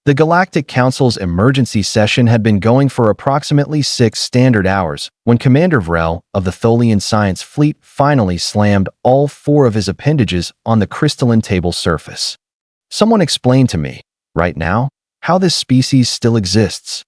The Galactic Council's emergency session had been going for approximately 6 standard hours when Commander Vrel of the Tholian Science Fleet finally slammed all 4 of his appendages on the crystalline table surface. Someone explain to me, right now, how this species still exists.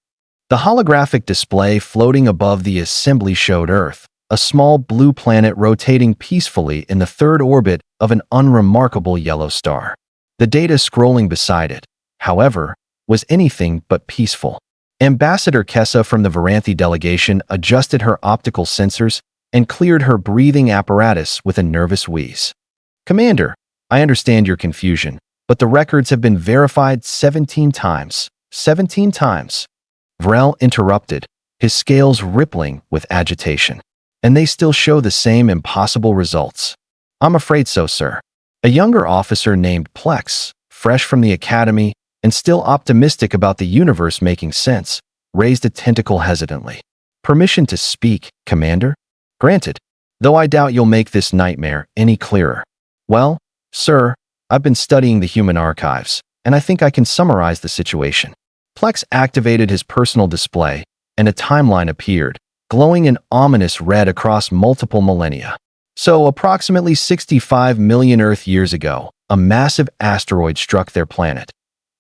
The holographic display floating above the assembly showed Earth, a small blue planet rotating peacefully in the third orbit of an unremarkable yellow star. The data scrolling beside it, however, was anything but peaceful. Ambassador Kessa from the Varanthi delegation adjusted her optical sensors and cleared her breathing apparatus with a nervous wheeze. "Commander, I understand your confusion, but the records have been verified 17 times. 17 times. Vrel interrupted, his scales rippling with agitation. "And they still show the same impossible results." "I'm afraid so, sir." A younger officer named Plex, fresh from the academy and still optimistic about the universe making sense, raised a tentacle hesitantly. "Permission to speak, Commander?" "Granted, though I doubt you'll make this nightmare any clearer." "Well, sir, I've been studying the human archives, and I think I can summarize the situation." Plex activated his personal display, and a timeline appeared, glowing an ominous red across multiple millennia. So, approximately 65 million Earth years ago, a massive asteroid struck their planet.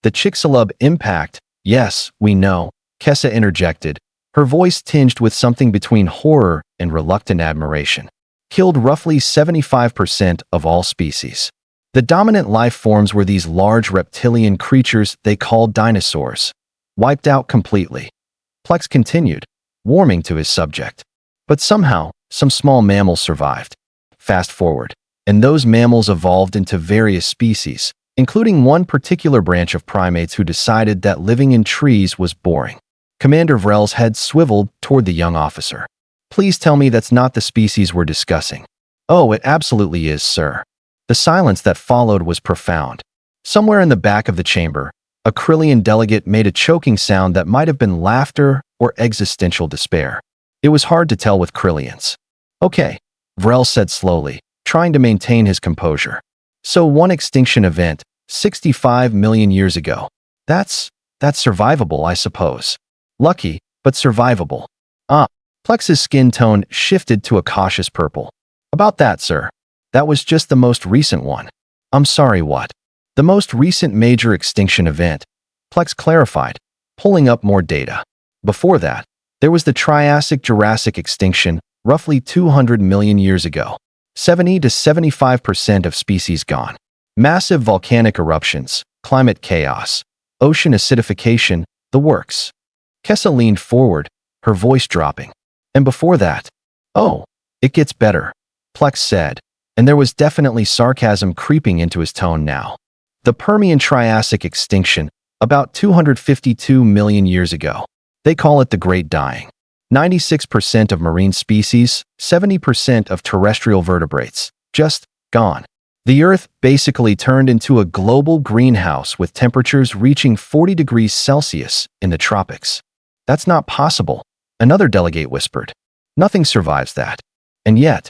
The Chicxulub impact, yes, we know, Kessa interjected, her voice tinged with something between horror and reluctant admiration. Killed roughly 75% of all species. The dominant life forms were these large reptilian creatures they called dinosaurs. Wiped out completely. Plex continued, warming to his subject. But somehow, some small mammals survived. Fast forward, and those mammals evolved into various species, including one particular branch of primates who decided that living in trees was boring. Commander Vrel's head swiveled toward the young officer. "Please tell me that's not the species we're discussing." "Oh, it absolutely is, sir." The silence that followed was profound. Somewhere in the back of the chamber, a Krillian delegate made a choking sound that might have been laughter or existential despair. It was hard to tell with Krillians. "Okay," Vrel said slowly, trying to maintain his composure. "So one extinction event, 65 million years ago. That's survivable, I suppose. Lucky, but survivable." "Ah." Plex's skin tone shifted to a cautious purple. "About that, sir. That was just the most recent one." "I'm sorry, what?" "The most recent major extinction event," Plex clarified, pulling up more data. "Before that, there was the Triassic-Jurassic extinction, roughly 200 million years ago. 70 to 75% of species gone. Massive volcanic eruptions, climate chaos, ocean acidification, the works." Kessa leaned forward, her voice dropping. "And before that?" "Oh, it gets better," Plex said, and there was definitely sarcasm creeping into his tone now. "The Permian-Triassic extinction, about 252 million years ago. They call it the Great Dying. 96% of marine species, 70% of terrestrial vertebrates, just gone. The Earth basically turned into a global greenhouse with temperatures reaching 40 degrees Celsius in the tropics." "That's not possible," another delegate whispered. "Nothing survives that." And yet,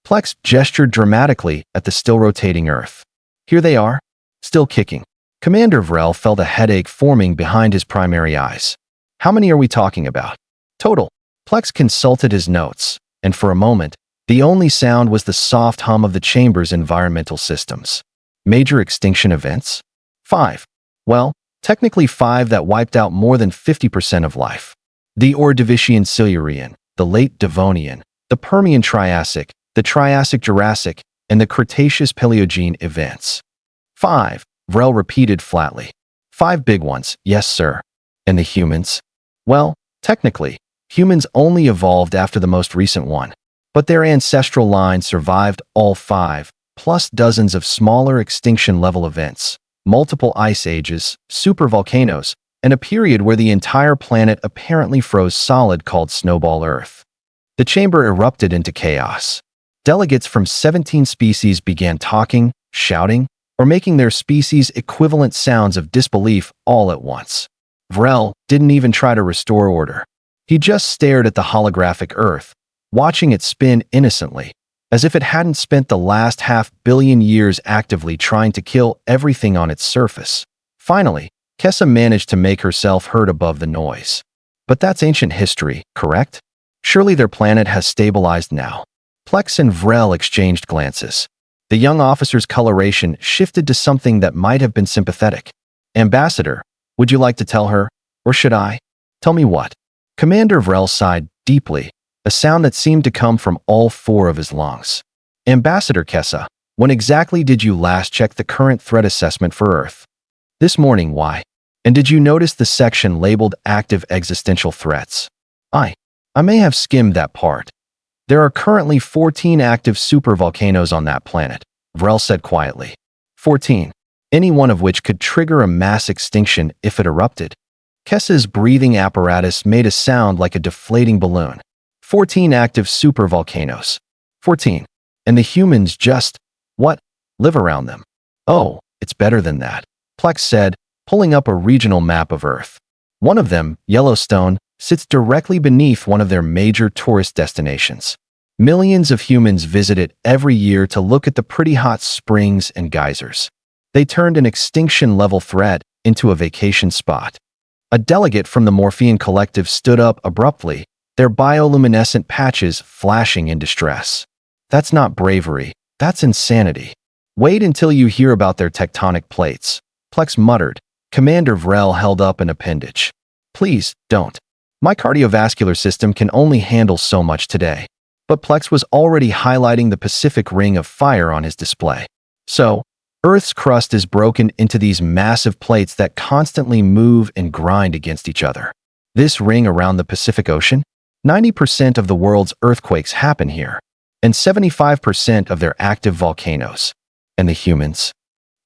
Plex gestured dramatically at the still rotating Earth. "Here they are, still kicking." Commander Vrel felt a headache forming behind his primary eyes. "How many are we talking about?" "Total." Plex consulted his notes, and for a moment, the only sound was the soft hum of the chamber's environmental systems. "Major extinction events?" "5. Well, technically 5 that wiped out more than 50% of life. The Ordovician Silurian, the Late Devonian, the Permian Triassic, the Triassic-Jurassic, and the Cretaceous-Paleogene events." "5, Vrel repeated flatly. 5 big ones, yes, sir." "And the humans?" "Well, technically, humans only evolved after the most recent one. But their ancestral line survived all 5, plus dozens of smaller extinction-level events, multiple ice ages, supervolcanoes, and a period where the entire planet apparently froze solid called Snowball Earth." The chamber erupted into chaos. Delegates from 17 species began talking, shouting, or making their species-equivalent sounds of disbelief all at once. Vrel didn't even try to restore order. He just stared at the holographic Earth, watching it spin innocently, as if it hadn't spent the last 500 million years actively trying to kill everything on its surface. Finally, Kessa managed to make herself heard above the noise. But that's ancient history, correct? Surely their planet has stabilized now. Plex and Vrel exchanged glances. The young officer's coloration shifted to something that might have been sympathetic. Ambassador, would you like to tell her, or should I? Tell me what? Commander Vrel sighed deeply, a sound that seemed to come from all four of his lungs. Ambassador Kessa, when exactly did you last check the current threat assessment for Earth? This morning, why? And did you notice the section labeled Active Existential Threats? I may have skimmed that part. There are currently 14 active supervolcanoes on that planet, Vrel said quietly. 14, any one of which could trigger a mass extinction if it erupted. Kessa's breathing apparatus made a sound like a deflating balloon. 14 active supervolcanoes. 14. And the humans just, live around them. Oh, it's better than that, Plex said, pulling up a regional map of Earth. One of them, Yellowstone, sits directly beneath one of their major tourist destinations. Millions of humans visit it every year to look at the pretty hot springs and geysers. They turned an extinction-level threat into a vacation spot. A delegate from the Morphean Collective stood up abruptly, their bioluminescent patches flashing in distress. That's not bravery, that's insanity. Wait until you hear about their tectonic plates, Plex muttered. Commander Vrel held up an appendage. Please, don't. My cardiovascular system can only handle so much today. But Plex was already highlighting the Pacific Ring of Fire on his display. So, Earth's crust is broken into these massive plates that constantly move and grind against each other. This ring around the Pacific Ocean? 90% of the world's earthquakes happen here, and 75% of their active volcanoes. And the humans?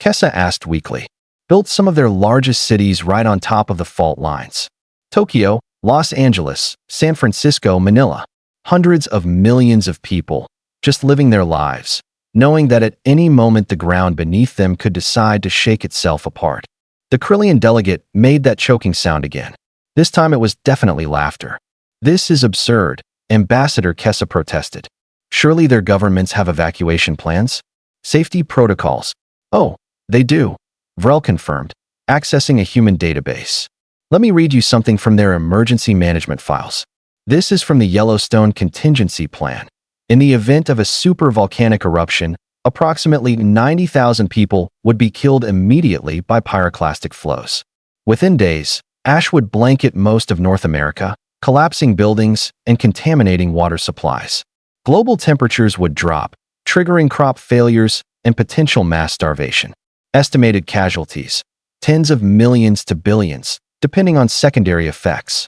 Kessa asked weakly. Built some of their largest cities right on top of the fault lines. Tokyo, Los Angeles, San Francisco, Manila. Hundreds of millions of people, just living their lives, knowing that at any moment the ground beneath them could decide to shake itself apart. The Krillian delegate made that choking sound again. This time it was definitely laughter. This is absurd, Ambassador Kessa protested. Surely their governments have evacuation plans? Safety protocols? Oh, they do, Vrel confirmed, accessing a human database. Let me read you something from their emergency management files. This is from the Yellowstone Contingency Plan. In the event of a supervolcanic eruption, approximately 90,000 people would be killed immediately by pyroclastic flows. Within days, ash would blanket most of North America, collapsing buildings and contaminating water supplies. Global temperatures would drop, triggering crop failures and potential mass starvation. Estimated casualties, tens of millions to billions, depending on secondary effects.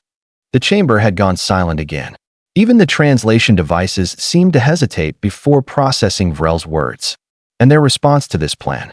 The chamber had gone silent again. Even the translation devices seemed to hesitate before processing Vrel's words. And their response to this plan.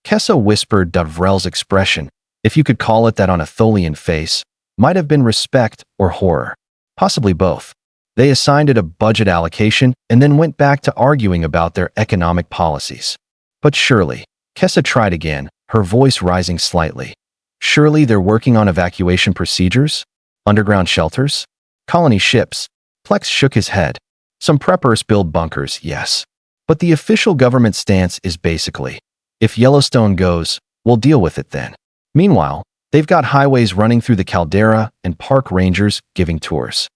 Kessa whispered that Vrel's expression, if you could call it that on a Tholian face, might have been respect or horror. Possibly both. They assigned it a budget allocation and then went back to arguing about their economic policies. But surely, Kessa tried again, her voice rising slightly. Surely they're working on evacuation procedures? Underground shelters? Colony ships? Plex shook his head. Some preppers build bunkers, yes. But the official government stance is basically, if Yellowstone goes, we'll deal with it then. Meanwhile, they've got highways running through the caldera and park rangers giving tours.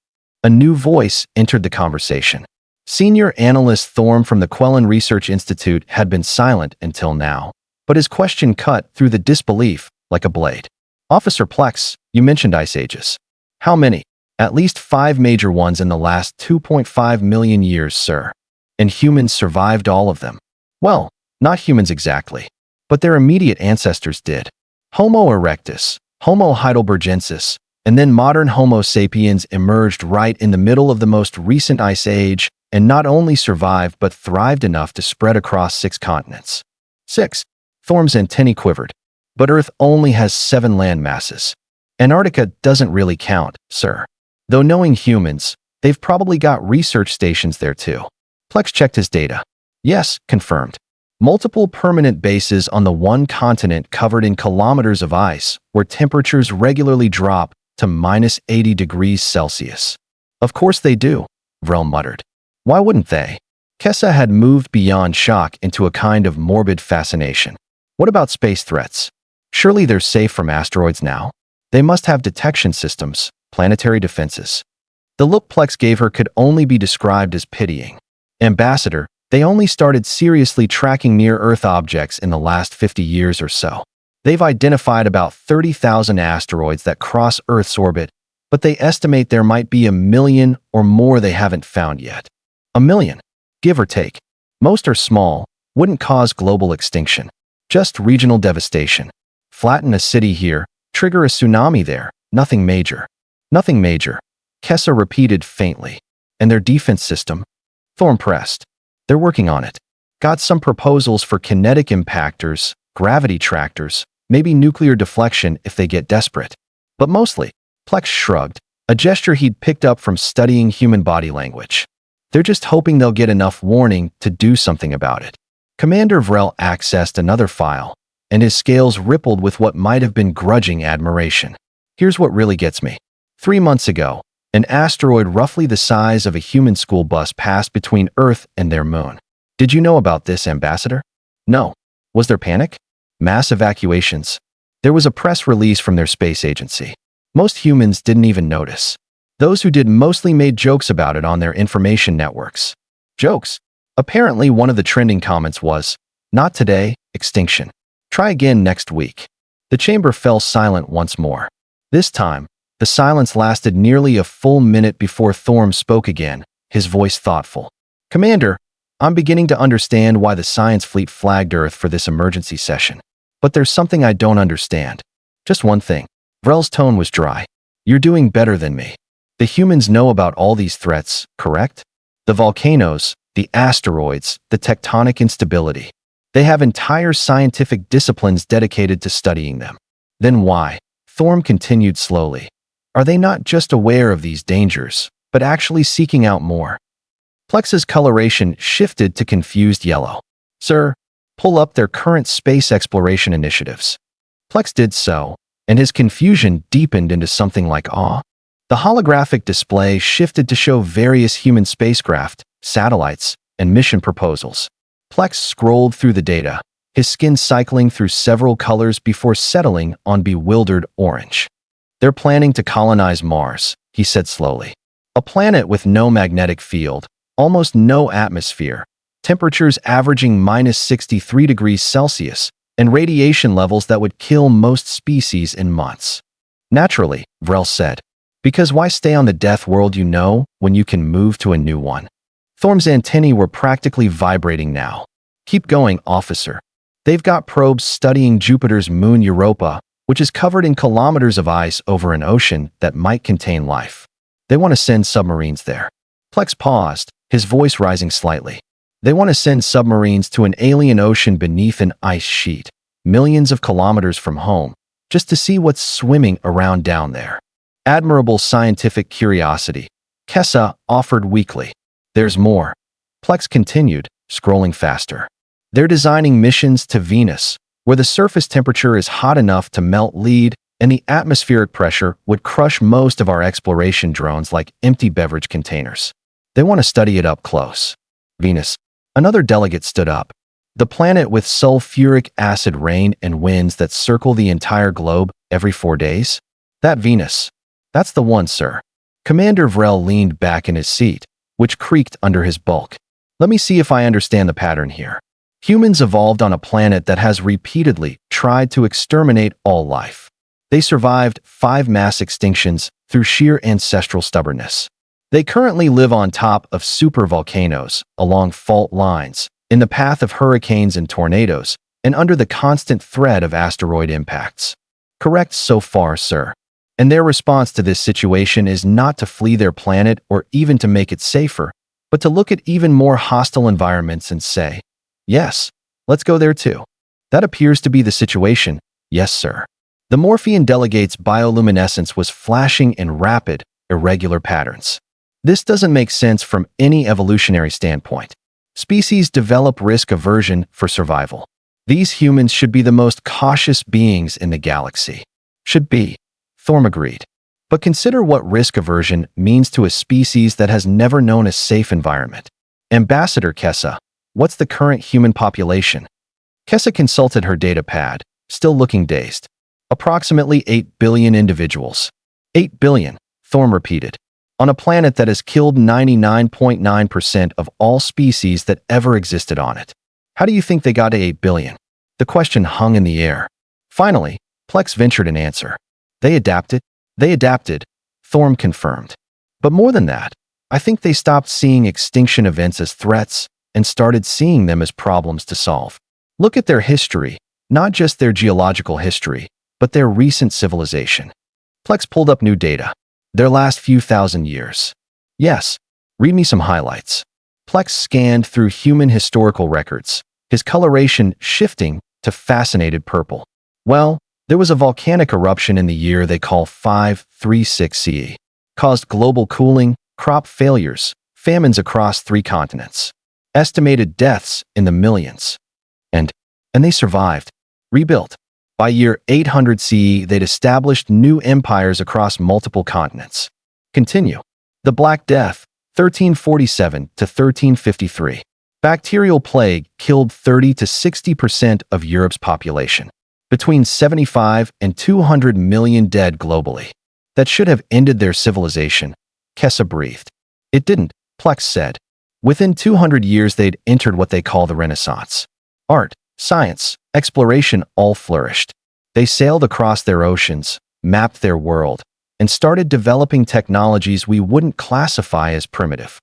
A new voice entered the conversation. Senior analyst Thorm from the Quellen Research Institute had been silent until now, but his question cut through the disbelief like a blade. Officer Plex, you mentioned ice ages. How many? At least 5 major ones in the last 2.5 million years, sir. And humans survived all of them. Well, not humans exactly, but their immediate ancestors did. Homo erectus, Homo heidelbergensis, and then modern Homo sapiens emerged right in the middle of the most recent ice age and not only survived but thrived enough to spread across 6 continents. 6. Thorm's antennae quivered. But Earth only has 7 land masses. Antarctica doesn't really count, sir. Though knowing humans, they've probably got research stations there too. Plex checked his data. Yes, confirmed. Multiple permanent bases on the one continent covered in kilometers of ice where temperatures regularly drop to minus 80 degrees Celsius. Of course they do, Vrel muttered. Why wouldn't they? Kessa had moved beyond shock into a kind of morbid fascination. What about space threats? Surely they're safe from asteroids now. They must have detection systems, planetary defenses. The look Plex gave her could only be described as pitying. Ambassador, they only started seriously tracking near-Earth objects in the last 50 years or so. They've identified about 30,000 asteroids that cross Earth's orbit, but they estimate there might be 1 million or more they haven't found yet. 1 million, give or take. Most are small, wouldn't cause global extinction. Just regional devastation. Flatten a city here, trigger a tsunami there, nothing major. Nothing major, Kessa repeated faintly. And their defense system? Thorm pressed. They're working on it. Got some proposals for kinetic impactors, gravity tractors, maybe nuclear deflection if they get desperate. But mostly, Plex shrugged, a gesture he'd picked up from studying human body language. They're just hoping they'll get enough warning to do something about it. Commander Vrel accessed another file, and his scales rippled with what might have been grudging admiration. Here's what really gets me. 3 months ago, an asteroid roughly the size of a human school bus passed between Earth and their moon. Did you know about this, Ambassador? No. Was there panic? Mass evacuations? There was a press release from their space agency. Most humans didn't even notice. Those who did mostly made jokes about it on their information networks. Jokes? Apparently, one of the trending comments was, "Not today, Extinction. Try again next week." The chamber fell silent once more. This time, the silence lasted nearly a full minute before Thorm spoke again, his voice thoughtful. "Commander, I'm beginning to understand why the science fleet flagged Earth for this emergency session. But there's something I don't understand. Just one thing." Vrel's tone was dry. "You're doing better than me. The humans know about all these threats, correct? The volcanoes, the asteroids, the tectonic instability. They have entire scientific disciplines dedicated to studying them. Then why?" Thorm continued slowly. "Are they not just aware of these dangers, but actually seeking out more?" Plex's coloration shifted to confused yellow. "Sir, pull up their current space exploration initiatives." Plex did so, and his confusion deepened into something like awe. The holographic display shifted to show various human spacecraft, satellites, and mission proposals. Plex scrolled through the data, his skin cycling through several colors before settling on bewildered orange. "They're planning to colonize Mars," he said slowly. "A planet with no magnetic field, almost no atmosphere, temperatures averaging -63 degrees Celsius, and radiation levels that would kill most species in months." "Naturally," Vrel said. "Because why stay on the death world you know when you can move to a new one?" Thorm's antennae were practically vibrating now. "Keep going, officer. They've got probes studying Jupiter's moon Europa, which is covered in kilometers of ice over an ocean that might contain life. They want to send submarines there." Plex paused, his voice rising slightly. "They want to send submarines to an alien ocean beneath an ice sheet, millions of kilometers from home, just to see what's swimming around down there." Admirable scientific curiosity, Kessa offered weakly. "There's more." Plex continued, scrolling faster. "They're designing missions to Venus, where the surface temperature is hot enough to melt lead, and the atmospheric pressure would crush most of our exploration drones like empty beverage containers. They want to study it up close." "Venus." Another delegate stood up. "The planet with sulfuric acid rain and winds that circle the entire globe every 4 days? That Venus. That's the one, sir." Commander Vrel leaned back in his seat, which creaked under his bulk. "Let me see if I understand the pattern here. Humans evolved on a planet that has repeatedly tried to exterminate all life. They survived 5 mass extinctions through sheer ancestral stubbornness. They currently live on top of supervolcanoes, along fault lines, in the path of hurricanes and tornadoes, and under the constant threat of asteroid impacts. Correct so far, sir. And their response to this situation is not to flee their planet or even to make it safer, but to look at even more hostile environments and say, 'Yes, let's go there too.' That appears to be the situation, yes, sir." The Morphean delegate's bioluminescence was flashing in rapid, irregular patterns. "This doesn't make sense from any evolutionary standpoint. Species develop risk aversion for survival. These humans should be the most cautious beings in the galaxy." "Should be," Thorm agreed. "But consider what risk aversion means to a species that has never known a safe environment. Ambassador Kessa, what's the current human population?" Kessa consulted her data pad, still looking dazed. Approximately 8 billion individuals. 8 billion, Thorm repeated. On a planet that has killed 99.9% of all species that ever existed on it. How do you think they got to 8 billion? The question hung in the air. Finally, Plex ventured an answer. They adapted. They adapted, Thorm confirmed. But more than that, I think they stopped seeing extinction events as threats and started seeing them as problems to solve. Look at their history, not just their geological history, but their recent civilization. Plex pulled up new data. Their last few thousand years. Yes, read me some highlights. Plex scanned through human historical records, his coloration shifting to fascinated purple. Well, there was a volcanic eruption in the year they call 536 CE. Caused global cooling, crop failures, famines across 3 continents. Estimated deaths in the millions. And they survived. Rebuilt. By year 800 CE, they'd established new empires across multiple continents. Continue. The Black Death, 1347 to 1353. Bacterial plague killed 30 to 60% of Europe's population. Between 75 and 200 million dead globally. That should have ended their civilization, Kessa breathed. It didn't, Plex said. Within 200 years they'd entered what they call the Renaissance. Art, science, exploration all flourished. They sailed across their oceans, mapped their world, and started developing technologies we wouldn't classify as primitive.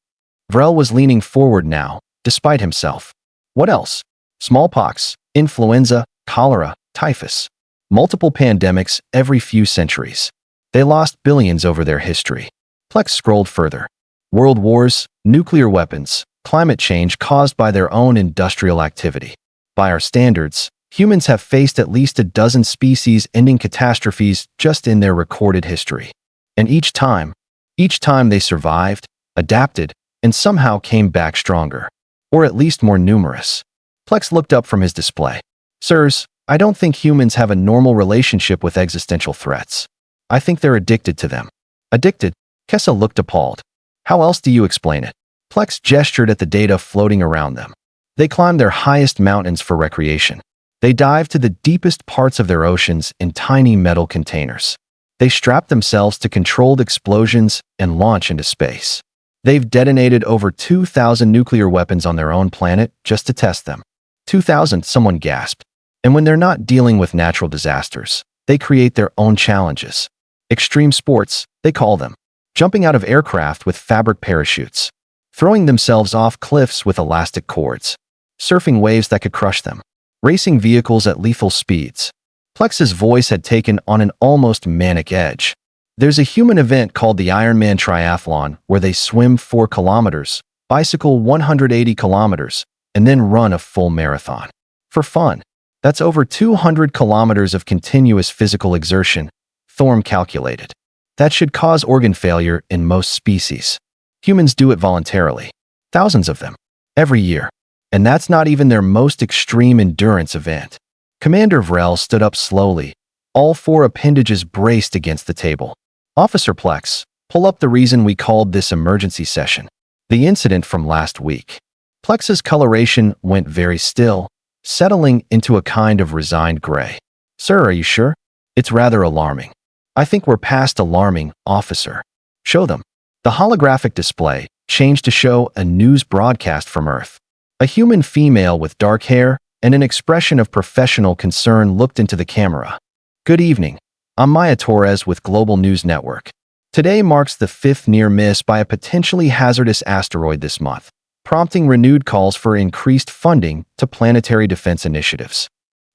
Vrel was leaning forward now, despite himself. What else? Smallpox, influenza, cholera, typhus. Multiple pandemics every few centuries. They lost billions over their history. Plex scrolled further. World wars, nuclear weapons, climate change caused by their own industrial activity. By our standards, humans have faced at least a dozen species-ending catastrophes just in their recorded history. And each time they survived, adapted, and somehow came back stronger. Or at least more numerous. Plex looked up from his display. Sirs, I don't think humans have a normal relationship with existential threats. I think they're addicted to them. Addicted? Kessa looked appalled. How else do you explain it? Plex gestured at the data floating around them. They climbed their highest mountains for recreation. They dived to the deepest parts of their oceans in tiny metal containers. They strapped themselves to controlled explosions and launch into space. They've detonated over 2,000 nuclear weapons on their own planet just to test them. 2,000, someone gasped. And when they're not dealing with natural disasters, they create their own challenges. Extreme sports, they call them. Jumping out of aircraft with fabric parachutes. Throwing themselves off cliffs with elastic cords. Surfing waves that could crush them. Racing vehicles at lethal speeds. Plex's voice had taken on an almost manic edge. There's a human event called the Ironman Triathlon where they swim 4 kilometers, bicycle 180 kilometers, and then run a full marathon. For fun. That's over 200 kilometers of continuous physical exertion, Thorm calculated. That should cause organ failure in most species. Humans do it voluntarily. Thousands of them. Every year. And that's not even their most extreme endurance event. Commander Vrel stood up slowly. All 4 appendages braced against the table. Officer Plex, pull up the reason we called this emergency session. The incident from last week. Plex's coloration went very still, settling into a kind of resigned gray. Sir, are you sure? It's rather alarming. I think we're past alarming, officer. Show them. The holographic display changed to show a news broadcast from Earth. A human female with dark hair and an expression of professional concern looked into the camera. Good evening. I'm Maya Torres with Global News Network. Today marks the 5th near miss by a potentially hazardous asteroid this month, prompting renewed calls for increased funding to planetary defense initiatives.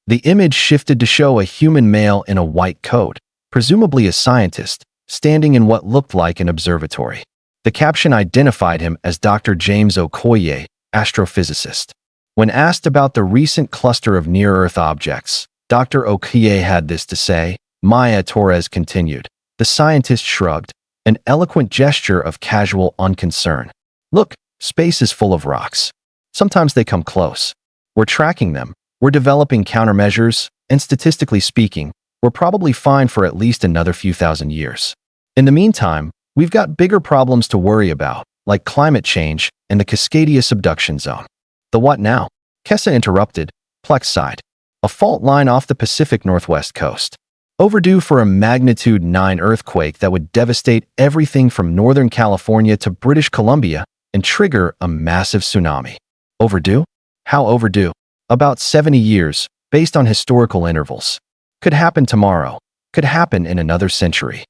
The image shifted to show a human male in a white coat, presumably a scientist, standing in what looked like an observatory. The caption identified him as Dr. James Okoye, astrophysicist. When asked about the recent cluster of near-Earth objects, Dr. Okoye had this to say. Maya Torres continued. The scientist shrugged, an eloquent gesture of casual unconcern. Look, space is full of rocks. Sometimes they come close. We're tracking them. We're developing countermeasures, and statistically speaking, we're probably fine for at least another few thousand years. In the meantime, we've got bigger problems to worry about, like climate change and the Cascadia subduction zone. The what now? Kessa interrupted. Plex sighed. a fault line off the Pacific Northwest coast. Overdue for a magnitude 9 earthquake that would devastate everything from Northern California to British Columbia and trigger a massive tsunami. Overdue? How overdue? About 70 years, based on historical intervals. Could happen tomorrow. Could happen in another century.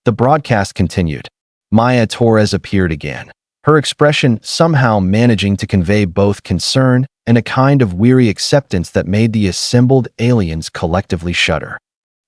The broadcast continued. Maya Torres appeared again, her expression somehow managing to convey both concern and a kind of weary acceptance that made the assembled aliens collectively shudder.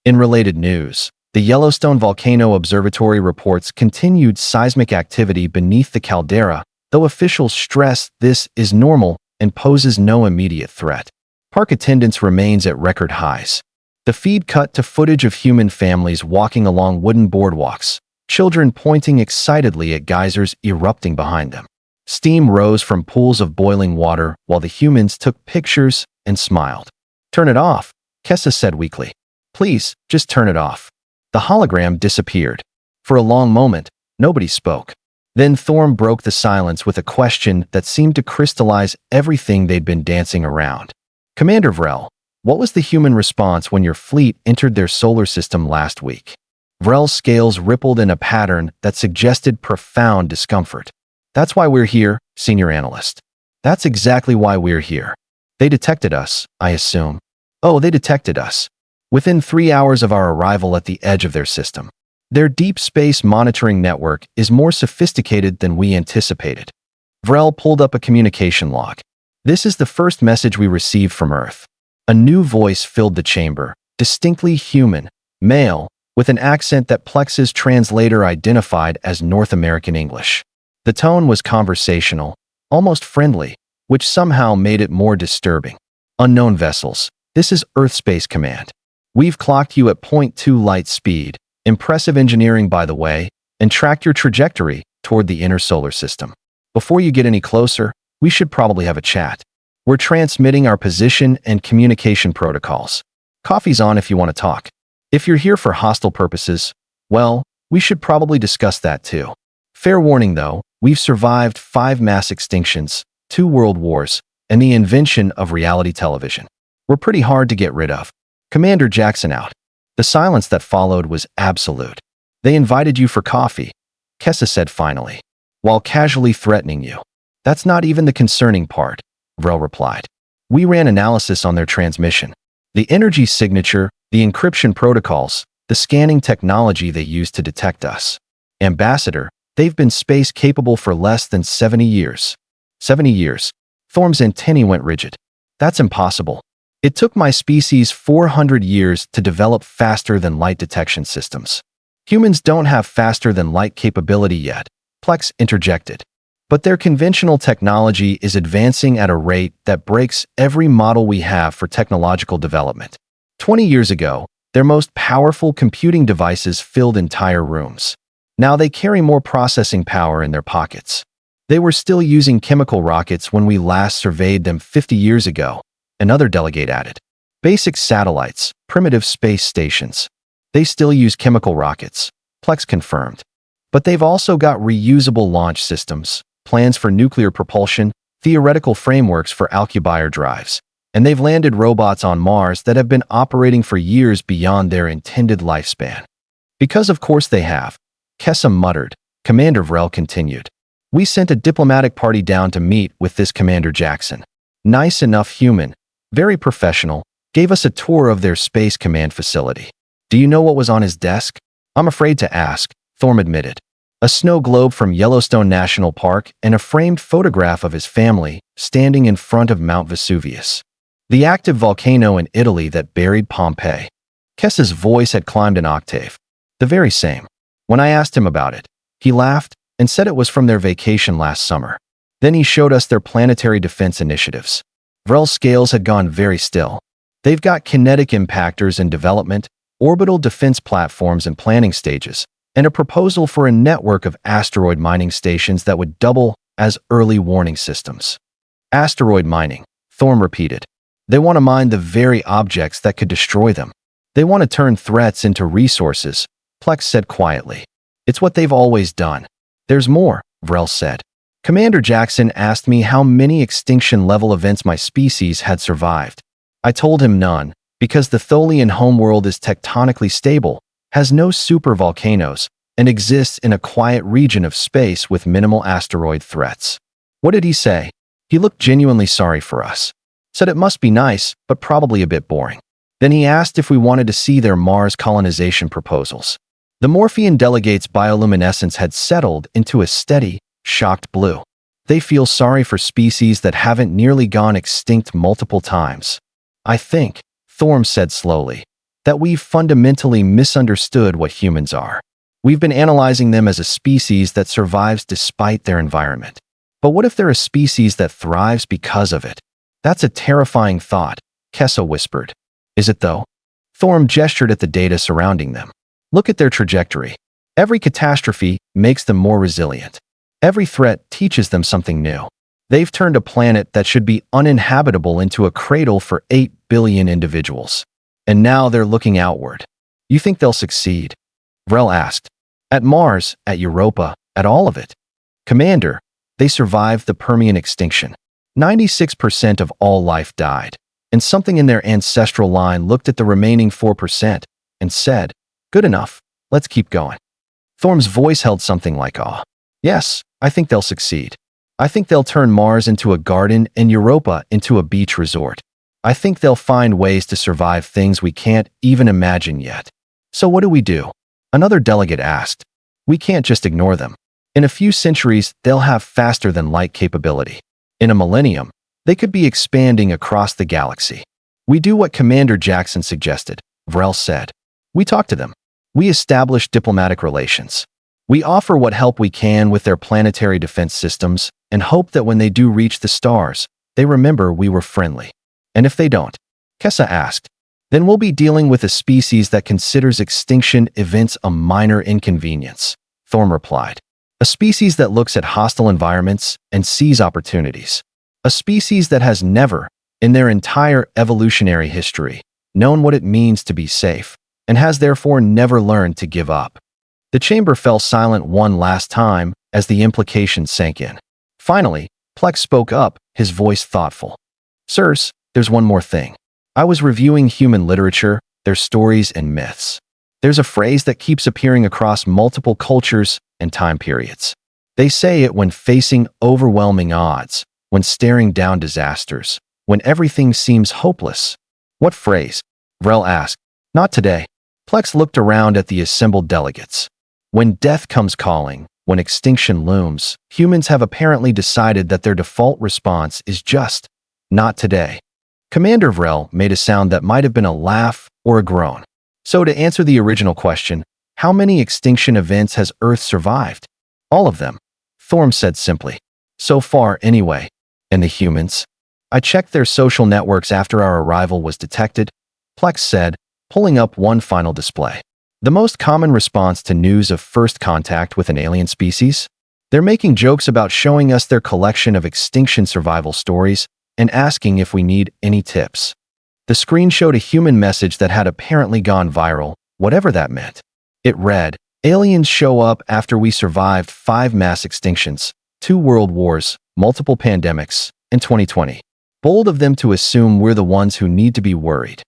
In related news, the Yellowstone Volcano Observatory reports continued seismic activity beneath the caldera, though officials stress this is normal and poses no immediate threat. Park attendance remains at record highs. The feed cut to footage of human families walking along wooden boardwalks, children pointing excitedly at geysers erupting behind them. Steam rose from pools of boiling water while the humans took pictures and smiled. "Turn it off," Kessa said weakly. "Please, just turn it off." The hologram disappeared. For a long moment, nobody spoke. Then Thorm broke the silence with a question that seemed to crystallize everything they'd been dancing around. "Commander Vrel, what was the human response when your fleet entered their solar system last week?" Vrel's scales rippled in a pattern that suggested profound discomfort. "That's why we're here, senior analyst. That's exactly why we're here. They detected us, I assume." "Oh, they detected us. Within 3 hours of our arrival at the edge of their system. Their deep space monitoring network is more sophisticated than we anticipated." Vrel pulled up a communication log. "This is the first message we received from Earth." A new voice filled the chamber, distinctly human, male, with an accent that Plex's translator identified as North American English. The tone was conversational, almost friendly, which somehow made it more disturbing. "Unknown vessels, this is Earth Space Command. We've clocked you at .2 light speed, impressive engineering by the way, and tracked your trajectory toward the inner solar system. Before you get any closer, we should probably have a chat. We're transmitting our position and communication protocols. Coffee's on if you want to talk. If you're here for hostile purposes, well, we should probably discuss that too. Fair warning though, we've survived 5 mass extinctions, 2 world wars, and the invention of reality television. We're pretty hard to get rid of. Commander Jackson out." The silence that followed was absolute. "They invited you for coffee," Kessa said finally, "while casually threatening you." "That's not even the concerning part," Vrel replied. "We ran analysis on their transmission. The energy signature, the encryption protocols, the scanning technology they used to detect us. Ambassador, they've been space-capable for less than 70 years. 70 years. Thorm's antennae went rigid. "That's impossible. It took my species 400 years to develop faster-than-light detection systems. Humans don't have faster-than-light capability yet," Plex interjected. "But their conventional technology is advancing at a rate that breaks every model we have for technological development. 20 years ago, their most powerful computing devices filled entire rooms. Now they carry more processing power in their pockets. They were still using chemical rockets when we last surveyed them 50 years ago," another delegate added. "Basic satellites, primitive space stations. They still use chemical rockets," Plex confirmed. "But they've also got reusable launch systems, plans for nuclear propulsion, theoretical frameworks for Alcubierre drives, and they've landed robots on Mars that have been operating for years beyond their intended lifespan." "Because of course they have," Kessa muttered. Commander Vrel continued. "We sent a diplomatic party down to meet with this Commander Jackson. Nice enough human, very professional, gave us a tour of their Space Command facility. Do you know what was on his desk?" "I'm afraid to ask," Thorm admitted. "A snow globe from Yellowstone National Park and a framed photograph of his family standing in front of Mount Vesuvius, the active volcano in Italy that buried Pompeii." Kessa's voice had climbed an octave. "The very same. When I asked him about it, he laughed and said it was from their vacation last summer. Then he showed us their planetary defense initiatives." Vrel's scales had gone very still. "They've got kinetic impactors in development, orbital defense platforms in planning stages, and a proposal for a network of asteroid mining stations that would double as early warning systems." "Asteroid mining," Thorm repeated. "They want to mine the very objects that could destroy them. They want to turn threats into resources," Plex said quietly. "It's what they've always done." "There's more," Vrel said. "Commander Jackson asked me how many extinction-level events my species had survived. I told him none, because the Tholian homeworld is tectonically stable, has no supervolcanoes, and exists in a quiet region of space with minimal asteroid threats. What did he say? He looked genuinely sorry for us. Said it must be nice, but probably a bit boring. Then he asked if we wanted to see their Mars colonization proposals. The Morphean delegates' bioluminescence had settled into a steady, shocked blue. They feel sorry for species that haven't nearly gone extinct multiple times. I think, Thorm said slowly, that we've fundamentally misunderstood what humans are. We've been analyzing them as a species that survives despite their environment. But what if they're a species that thrives because of it? That's a terrifying thought, Kessa whispered. Is it though? Thorm gestured at the data surrounding them. Look at their trajectory. Every catastrophe makes them more resilient. Every threat teaches them something new. They've turned a planet that should be uninhabitable into a cradle for 8 billion individuals. And now they're looking outward. You think they'll succeed? Vrel asked. At Mars, at Europa, at all of it. Commander, they survived the Permian extinction. 96% of all life died. And something in their ancestral line looked at the remaining 4% and said, good enough, let's keep going. Thorm's voice held something like awe. Yes, I think they'll succeed. I think they'll turn Mars into a garden and Europa into a beach resort. I think they'll find ways to survive things we can't even imagine yet. So what do we do? Another delegate asked. We can't just ignore them. In a few centuries, they'll have faster-than-light capability. In a millennium, they could be expanding across the galaxy. We do what Commander Jackson suggested, Vrel said. We talk to them. We establish diplomatic relations. We offer what help we can with their planetary defense systems and hope that when they do reach the stars, they remember we were friendly. And if they don't, Kessa asked, then we'll be dealing with a species that considers extinction events a minor inconvenience, Thorm replied. A species that looks at hostile environments and sees opportunities. A species that has never, in their entire evolutionary history, known what it means to be safe, and has therefore never learned to give up. The chamber fell silent one last time as the implications sank in. Finally, Plex spoke up, his voice thoughtful. Sirs, there's one more thing. I was reviewing human literature, their stories and myths. There's a phrase that keeps appearing across multiple cultures and time periods. They say it when facing overwhelming odds, when staring down disasters, when everything seems hopeless. What phrase? Vrel asked. Not today. Plex looked around at the assembled delegates. When death comes calling, when extinction looms, humans have apparently decided that their default response is just, not today. Commander Vrel made a sound that might have been a laugh or a groan. So to answer the original question, how many extinction events has Earth survived? All of them, Thorm said simply. So far, anyway. And the humans? I checked their social networks after our arrival was detected, Plex said, pulling up one final display. The most common response to news of first contact with an alien species? They're making jokes about showing us their collection of extinction survival stories and asking if we need any tips. The screen showed a human message that had apparently gone viral, whatever that meant. It read, aliens show up after we survived 5 mass extinctions, 2 world wars, multiple pandemics, and 2020. Bold of them to assume we're the ones who need to be worried.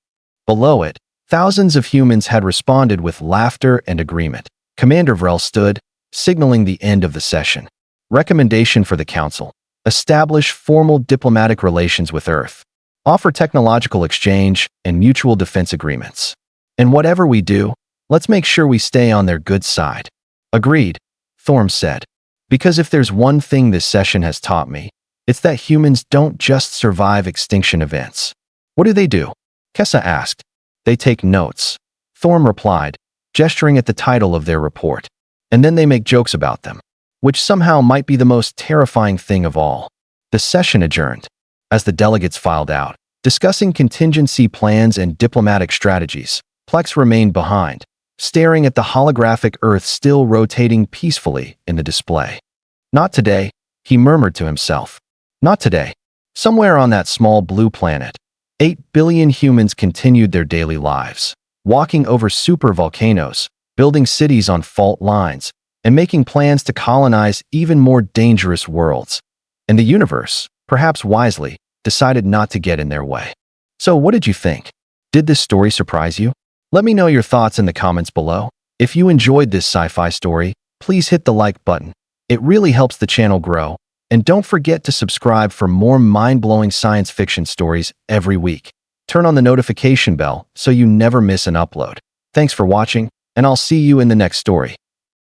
Below it, thousands of humans had responded with laughter and agreement. Commander Vrel stood, signaling the end of the session. Recommendation for the Council. Establish formal diplomatic relations with Earth. Offer technological exchange and mutual defense agreements. And whatever we do, let's make sure we stay on their good side. Agreed, Thorm said. Because if there's one thing this session has taught me, it's that humans don't just survive extinction events. What do? Kessa asked. They take notes, Thorm replied, gesturing at the title of their report. And then they make jokes about them, which somehow might be the most terrifying thing of all. The session adjourned. As the delegates filed out, discussing contingency plans and diplomatic strategies, Plex remained behind, staring at the holographic Earth still rotating peacefully in the display. Not today, he murmured to himself. Not today. Somewhere on that small blue planet, 8 billion humans continued their daily lives, walking over supervolcanoes, building cities on fault lines, and making plans to colonize even more dangerous worlds. And the universe, perhaps wisely, decided not to get in their way. So what did you think? Did this story surprise you? Let me know your thoughts in the comments below. If you enjoyed this sci-fi story, please hit the like button. It really helps the channel grow. And don't forget to subscribe for more mind-blowing science fiction stories every week. Turn on the notification bell so you never miss an upload. Thanks for watching, and I'll see you in the next story.